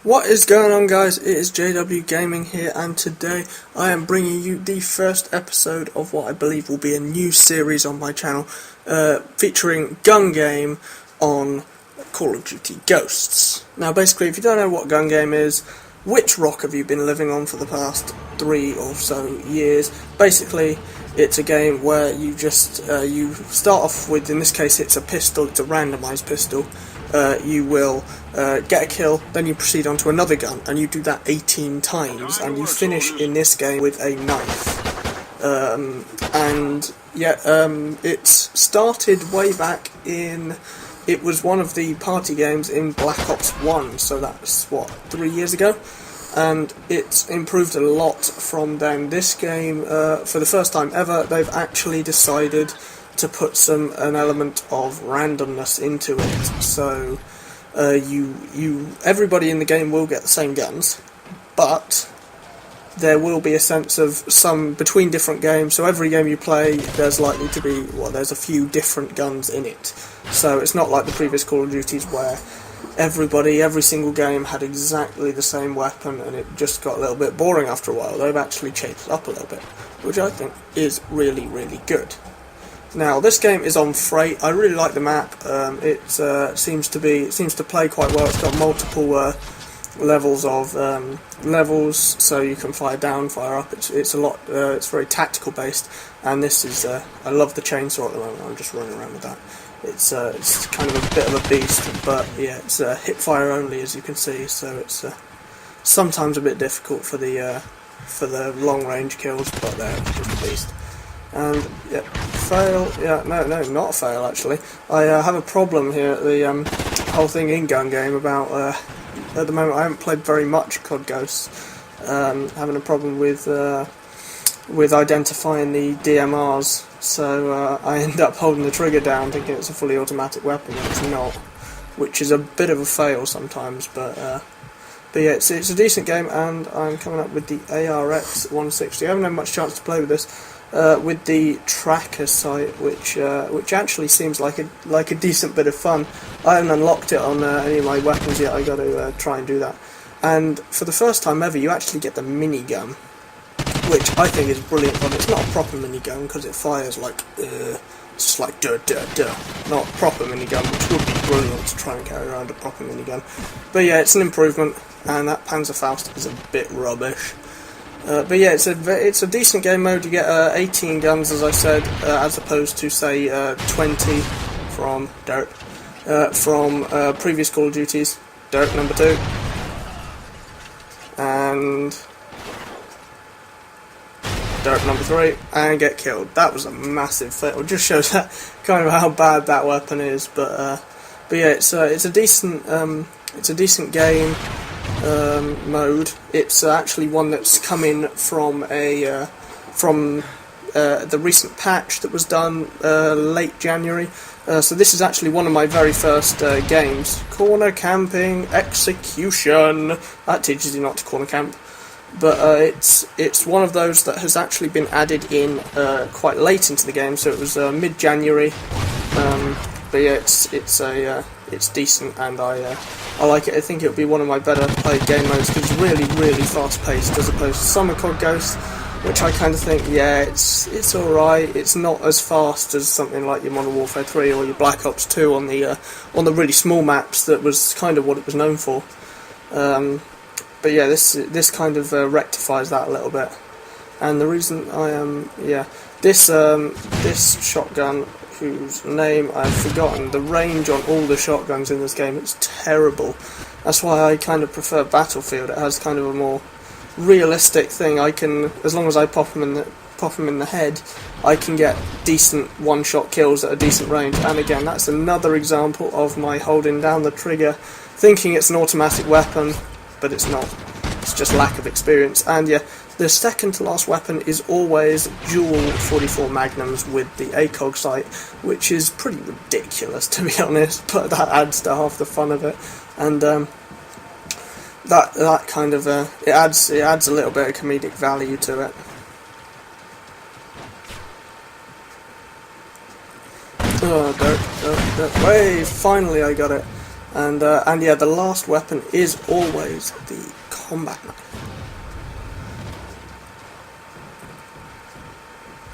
What is going on, guys? It is JW Gaming here, and today I am bringing you the first episode of what I believe will be a new series on my channel, featuring gun game on Call of Duty Ghosts. Now, basically, if you don't know what gun game is, which rock have you been living on for the past 3 or so years? Basically, it's a game where you just you start off with, in this case, it's a pistol. It's a randomised pistol. You will get a kill, then you proceed on to another gun, and you do that 18 times, and you finish in this game with a knife. It started way back in. It was one of the party games in Black Ops 1, so that's what, 3 years ago, and it's improved a lot from then. This game, for the first time ever, they've actually decided to put an element of randomness into it. So everybody in the game will get the same guns, but there will be a sense of some between different games. So every game you play, there's likely to be there's a few different guns in it. So it's not like the previous Call of Duties where every single game had exactly the same weapon, and it just got a little bit boring after a while. They've actually changed it up a little bit, which I think is really, really good. Now, this game is on Freight. I really like the map. It seems to play quite well. It's got multiple levels, so you can fire down, fire up. It's a lot. It's very tactical based, and this is. I love the chainsaw at the moment. I'm just running around with that. It's kind of a bit of a beast, but yeah, it's hip fire only, as you can see. So it's sometimes a bit difficult for the long range kills, but it's just a beast. And yeah, fail. Yeah, no, not fail actually. I have a problem here at the whole thing in gun game about. At the moment, I haven't played very much COD Ghosts. Having a problem with identifying the DMRs, so I end up holding the trigger down, thinking it's a fully automatic weapon, and it's not, which is a bit of a fail sometimes. But yeah, it's a decent game, and I'm coming up with the ARX 160. I haven't had much chance to play with this. With the tracker sight, which actually seems like a decent bit of fun. I haven't unlocked it on any of my weapons yet. I got to try and do that. And for the first time ever, you actually get the minigun, which I think is brilliant fun. It's not a proper minigun because it fires like it's just like duh. Not a proper minigun, which would be brilliant to try and carry around a proper minigun. But yeah, it's an improvement, and that Panzerfaust is a bit rubbish. But yeah, it's a decent game mode. You get 18 guns, as I said, as opposed to say 20 from Dirt, from previous Call of Duties, Dirt number 2, and Dirt number 3, and get killed. That was a massive fail. It just shows that kind of how bad that weapon is. But yeah, it's a decent game. Mode. It's actually one that's come in from the recent patch that was done late January. So this is actually one of my very first games. Corner camping execution. That teaches you not to corner camp. But it's one of those that has actually been added in quite late into the game. So it was mid-January. But yeah, it's decent, and I like it. I think it'll be one of my better played game modes because it's really, really fast paced as opposed to some of COD Ghosts, which I kind of think, yeah, it's alright. It's not as fast as something like your Modern Warfare 3 or your Black Ops 2 on the really small maps that was kind of what it was known for. But yeah, this kind of rectifies that a little bit. And the reason I am this shotgun, whose name I've forgotten, the range on all the shotguns in this game, it's terrible. That's why I kind of prefer Battlefield. It has kind of a more realistic thing. I can, as long as I pop them in the head, I can get decent one-shot kills at a decent range. And again, that's another example of my holding down the trigger, thinking it's an automatic weapon, but it's not. It's just lack of experience. And yeah, the second to last weapon is always dual 44 magnums with the ACOG sight, which is pretty ridiculous, to be honest, but that adds to half the fun of it. And that kind of it adds a little bit of comedic value to it. Oh, dirt. Way, finally I got it. And yeah, the last weapon is always the combat knife.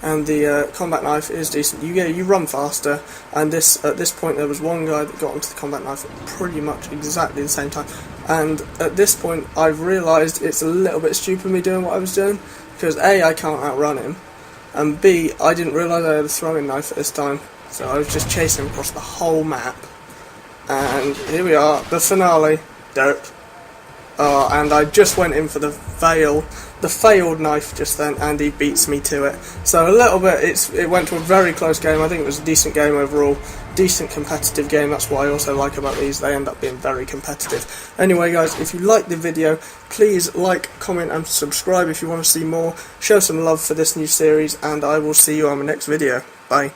And the combat knife is decent. You run faster, and at this point there was one guy that got onto the combat knife at pretty much exactly the same time. And at this point I've realised it's a little bit stupid me doing what I was doing, because A, I can't outrun him, and B, I didn't realise I had a throwing knife at this time, so I was just chasing him across the whole map. And here we are, the finale. Dope. And I just went in for the failed knife just then, and he beats me to it. So a little bit, it went to a very close game. I think it was a decent game overall, decent competitive game. That's what I also like about these, they end up being very competitive. Anyway guys, if you liked the video, please like, comment and subscribe if you want to see more. Show some love for this new series, and I will see you on the next video. Bye.